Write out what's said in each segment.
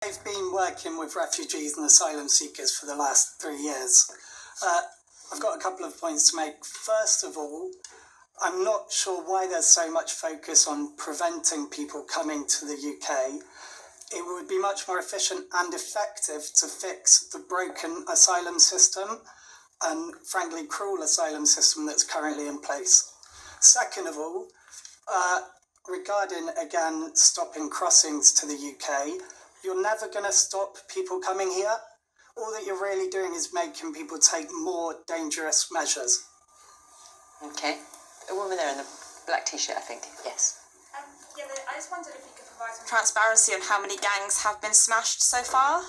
I've been working with refugees and asylum seekers for the last 3 years. I've got a couple of points to make. First of all, I'm not sure why there's so much focus on preventing people coming to the UK. It would be much more efficient and effective to fix the broken asylum system and, frankly, cruel asylum system that's currently in place. Second of all, regarding, again, stopping crossings to the UK, you're never going to stop people coming here. All that you're really doing is making people take more dangerous measures. Okay. A woman there in the black t-shirt, I think. Yes. I just wondered if you could provide some transparency on how many gangs have been smashed so far.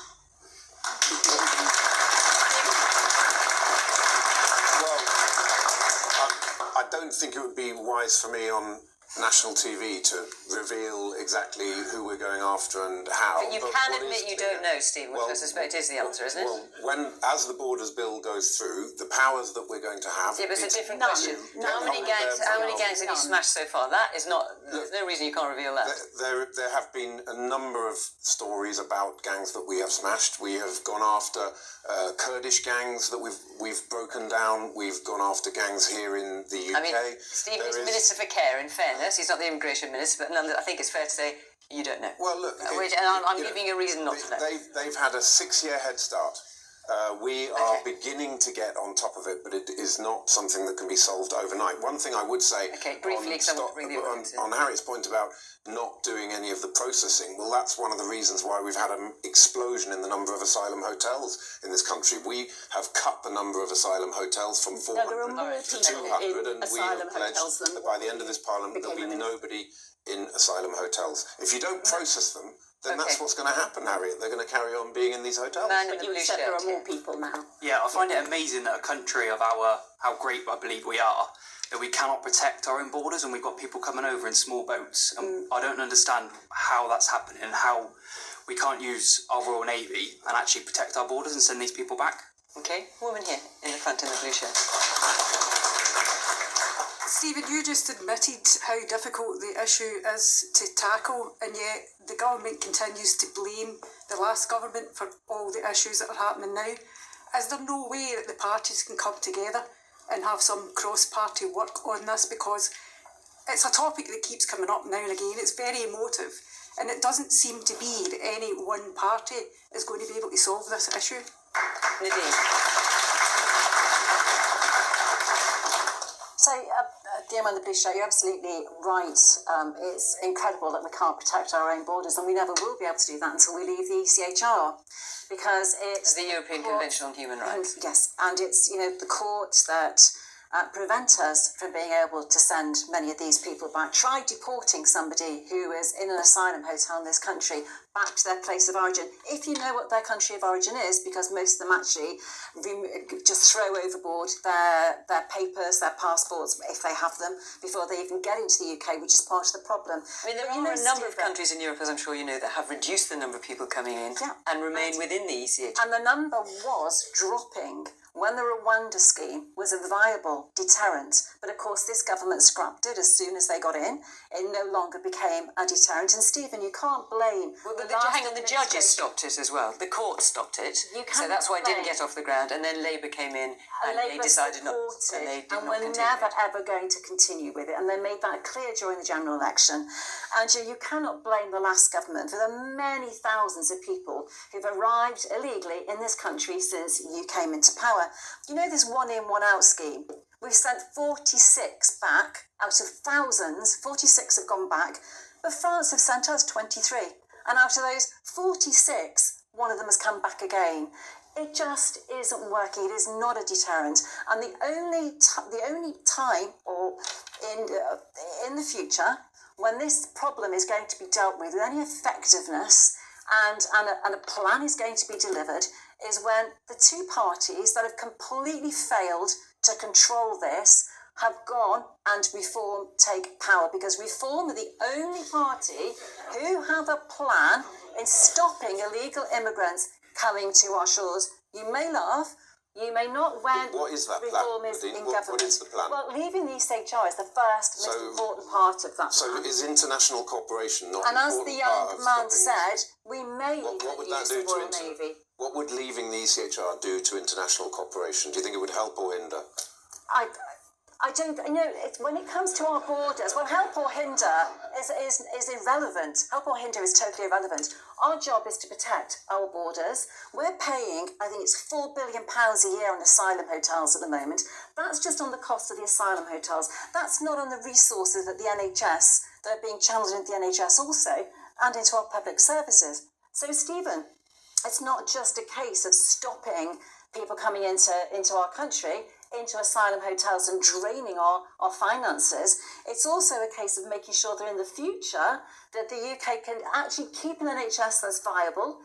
Well, I don't think it would be wise for me on national TV to reveal exactly who we're going after and how. But you can admit you don't know, Stephen, which I suspect is the answer, isn't it? Well, as the Borders Bill goes through, the powers that we're going to have... Yeah, but it's a different question. How many gangs have you smashed so far? That is not... There's no reason you can't reveal that. There have been a number of stories about gangs that we have smashed. We have gone after Kurdish gangs that we've broken down. We've gone after gangs here in the UK. I mean, Stephen is Minister for Care, in fairness. He's not the Immigration Minister, but I think it's fair to say you don't know. Well, look... I'm giving you a reason not to know. They've had a 6-year head start. We are beginning to get on top of it, but it is not something that can be solved overnight. One thing I would say on Harriet's point about not doing any of the processing, well, that's one of the reasons why we've had an explosion in the number of asylum hotels in this country. We have cut the number of asylum hotels from 400 to 200, and we have pledged that by the end of this Parliament there'll be nobody in asylum hotels. If you don't process them, then that's what's going to happen, Harriet. They're going to carry on being in these hotels. But you said there are more people now. Yeah, I find it amazing that a country of how great I believe we are, that we cannot protect our own borders and we've got people coming over in small boats. And I don't understand how that's happening and how we can't use our Royal Navy and actually protect our borders and send these people back. Okay, woman here in the front in the blue shirt. Stephen, you just admitted how difficult the issue is to tackle, and yet the government continues to blame the last government for all the issues that are happening now. Is there no way that the parties can come together and have some cross-party work on this? Because it's a topic that keeps coming up now and again. It's very emotive, and it doesn't seem to be that any one party is going to be able to solve this issue. Nadine. So, dear man in the blue shirt, you're absolutely right. It's incredible that we can't protect our own borders, and we never will be able to do that until we leave the ECHR, because it's the European Convention on Human Rights. Yes, and it's the courts that prevent us from being able to send many of these people back. Try deporting somebody who is in an asylum hotel in this country back to their place of origin, if you know what their country of origin is, because most of them actually just throw overboard their papers, their passports, if they have them, before they even get into the UK, which is part of the problem. I mean, there are a number of countries in Europe, as I'm sure you know, that have reduced the number of people coming in and remain within the ECHR. And the number was dropping when the Rwanda scheme was a viable deterrent. But of course, this government scrapped it as soon as they got in. It no longer became a deterrent. And Stephen, you can't blame... the judges stopped it as well. The court stopped it. So that's why it didn't get off the ground. And then Labour came in and they decided not to. And we're never, ever going to continue with it. And they made that clear during the general election. And you cannot blame the last government for the many thousands of people who've arrived illegally in this country since you came into power. You know this one-in, one-out scheme? We've sent 46 back out of thousands. 46 have gone back, but France have sent us 23. And out of those 46, one of them has come back again. It just isn't working. It is not a deterrent. And the only time or in the future when this problem is going to be dealt with any effectiveness and a plan is going to be delivered is when the two parties that have completely failed to control this have gone and Reform take power, because Reform are the only party who have a plan in stopping illegal immigrants coming to our shores. You may laugh, You may not when what is that reform plan? is in What government. is the plan? Well, leaving the ECHR is the first most important part of that So plan. is international cooperation not And an as important the part young of man stopping said, this? we may What would that use do the to Royal Navy. What would leaving the ECHR do to international cooperation? Do you think it would help or hinder? I don't, when it comes to our borders, well, help or hinder is irrelevant. Help or hinder is totally irrelevant. Our job is to protect our borders. We're paying, I think it's £4 billion a year on asylum hotels at the moment. That's just on the cost of the asylum hotels. That's not on the resources that the NHS, that are being channeled into the NHS also, and into our public services. So, Stephen, it's not just a case of stopping people coming into our country, into asylum hotels and draining our finances. It's also a case of making sure that in the future that the UK can actually keep an NHS that's viable,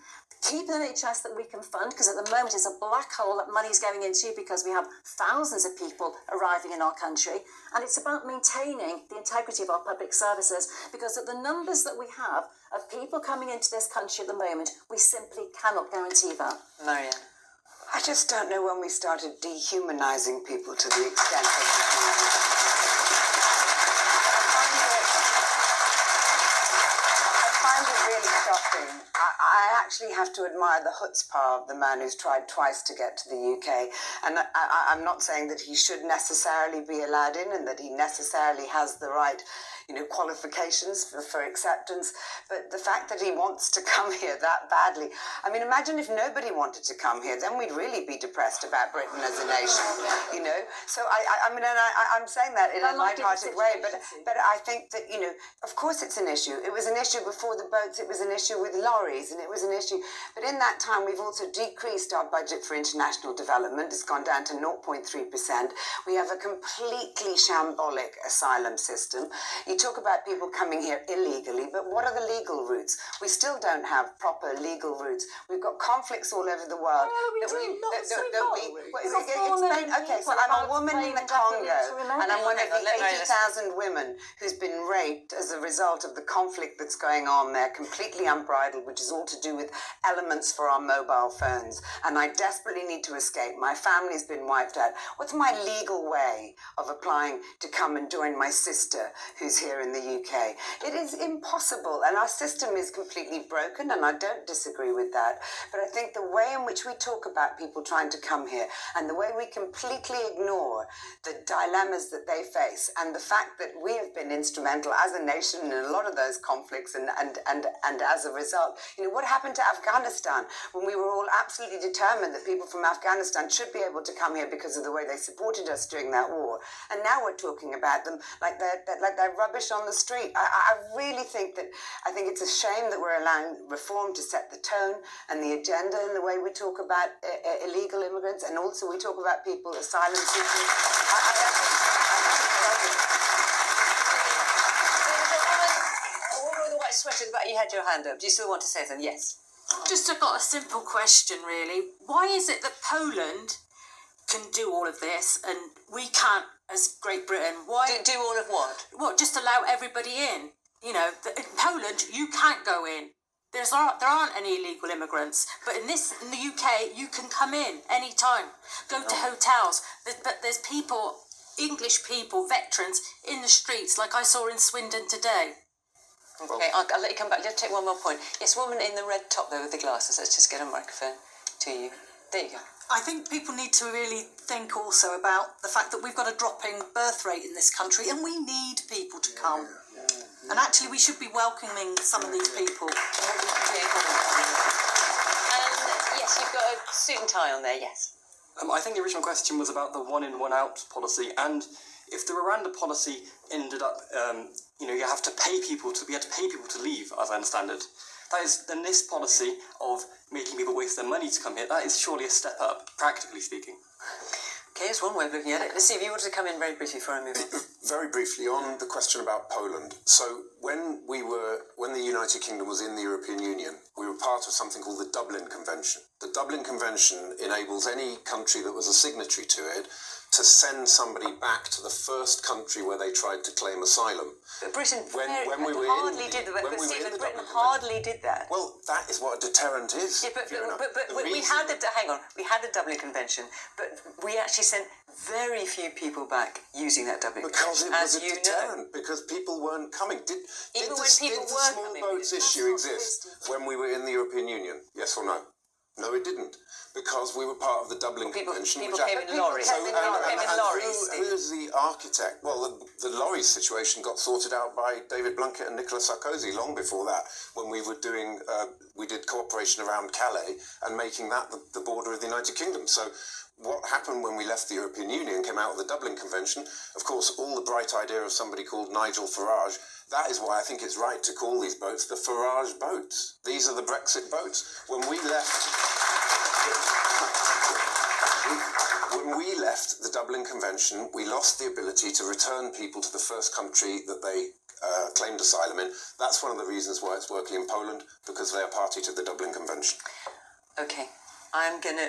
keep an NHS that we can fund, because at the moment it's a black hole that money's going into because we have thousands of people arriving in our country. And it's about maintaining the integrity of our public services, because at the numbers that we have of people coming into this country at the moment, we simply cannot guarantee that. Marianne. I just don't know when we started dehumanising people to the extent that we do. I find it really shocking. I actually have to admire the chutzpah of the man who's tried twice to get to the UK. And I'm not saying that he should necessarily be allowed in and that he necessarily has the right qualifications for acceptance, but the fact that he wants to come here that badly, I mean, imagine if nobody wanted to come here, then we'd really be depressed about Britain as a nation, So I'm saying that in a light-hearted way, but I think that, of course it's an issue. It was an issue before the boats, it was an issue with lorries, and it was an issue, but in that time we've also decreased our budget for international development. It's gone down to 0.3%. We have a completely shambolic asylum system. You talk about people coming here illegally, but what are the legal routes? We still don't have proper legal routes. We've got conflicts all over the world. Okay, so I'm a woman in the Congo, and I'm one of the 80,000 women who's been raped as a result of the conflict that's going on there, completely unbridled, which is all to do with elements for our mobile phones. And I desperately need to escape. My family's been wiped out. What's my legal way of applying to come and join my sister who's here in the UK? It is impossible, and our system is completely broken, and I don't disagree with that. But I think the way in which we talk about people trying to come here and the way we completely ignore the dilemmas that they face and the fact that we have been instrumental as a nation in a lot of those conflicts and as a result, what happened to Afghanistan when we were all absolutely determined that people from Afghanistan should be able to come here because of the way they supported us during that war, and now we're talking about them like they're rubbish on the street. I really think it's a shame that we're allowing reform to set the tone and the agenda in the way we talk about illegal immigrants, and also we talk about people, asylum seekers. All the white sweaters, but you had your hand up. Do you still want to say something? Yes. Just got a simple question, really. Why is it that Poland can do all of this and we can't, as Great Britain? Why do all of what? Well, just allow everybody in. In Poland, you can't go in. There aren't any illegal immigrants, but in the UK, you can come in anytime. Go to hotels, but there's people, English people, veterans in the streets, like I saw in Swindon today. Okay, I'll let you come back. Just take one more point. Yes, woman in the red top there with the glasses. Let's just get a microphone to you. There you go. I think people need to really think also about the fact that we've got a dropping birth rate in this country and we need people to come. And actually we should be welcoming some of these people. And yes, you've got a suit and tie on there, yes. I think the original question was about the one in, one out policy, and if the Rwanda policy ended up, you have to pay people to leave, as I understand it. That is, then this policy of making people waste their money to come here, that is surely a step up, practically speaking. Okay, it's one way of looking at it. Let's see if you wanted to come in very briefly before I move on. Very briefly on the question about Poland. So when the United Kingdom was in the European Union, we were part of something called the Dublin Convention. The Dublin Convention enables any country that was a signatory to it to send somebody back to the first country where they tried to claim asylum. But Britain Britain hardly did that. Well, that is what a deterrent is. Yeah, but we had the Dublin Convention, but we actually sent very few people back using that Dublin Convention. Because it was a deterrent, because people weren't coming. Did the small boats issue exist when we were in the European Union? Yes or no? No, it didn't. Because we were part of the Dublin Convention. People came in lorries. Who is the architect? Well, the lorries situation got sorted out by David Blunkett and Nicolas Sarkozy long before that, when we were doing, we did cooperation around Calais and making that the border of the United Kingdom. So what happened when we left the European Union came out of the Dublin Convention. Of course, all the bright idea of somebody called Nigel Farage. That is why I think it's right to call these boats the Farage boats. These are the Brexit boats. When we left the Dublin Convention, we lost the ability to return people to the first country that they claimed asylum in. That's one of the reasons why it's working in Poland, because they are party to the Dublin Convention. Okay, I'm going to